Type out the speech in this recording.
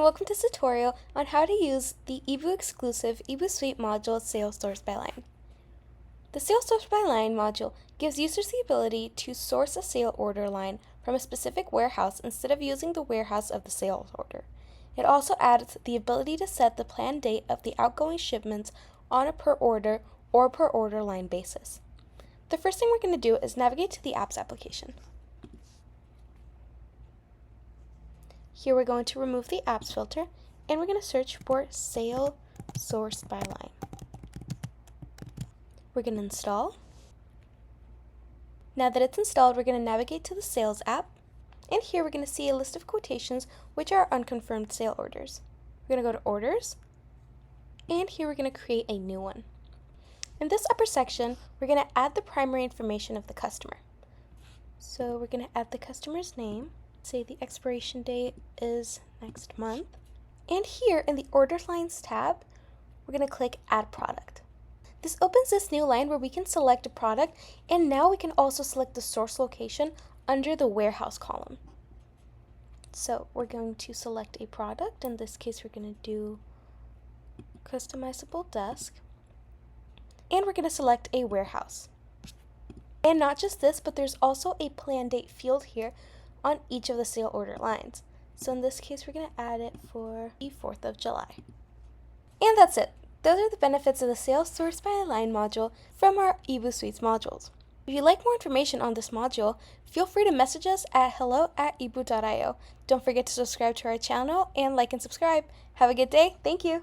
welcome to this tutorial on how to use the Hibou exclusive Hibou Suite module Sales Source by Line. The Sales Source by Line module gives users the ability to source a sale order line from a specific warehouse instead of using the warehouse of the sales order. It also adds the ability to set the planned date of the outgoing shipments on a per order or per order line basis. The first thing we're going to do is navigate to the apps application. Here we're going to remove the apps filter and we're going to search for Sale Source by Line. We're going to install. Now that it's installed, we're going to navigate to the Sales app, and here we're going to see a list of quotations which are unconfirmed sale orders. We're going to go to Orders, and here we're going to create a new one. In this upper section, we're going to add the primary information of the customer. So we're going to add the customer's name. Say the expiration date is next month. And here in the Order Lines tab, we're going to click Add Product. This opens this new line where we can select a product, and now we can also select the source location under the warehouse column. So we're going to select a product. In this case, we're going to do customizable desk. And we're going to select a warehouse. And not just this, but there's also a plan date field here on each of the sale order lines. So in this case, we're going to add it for the 4th of July. And that's it. Those are the benefits of the Sales Source by Line module from our Hibou Suites modules. If you'd like more information on this module, feel free to message us at hello@hibou.io. Don't forget to subscribe to our channel and like and subscribe. Have a good day. Thank you.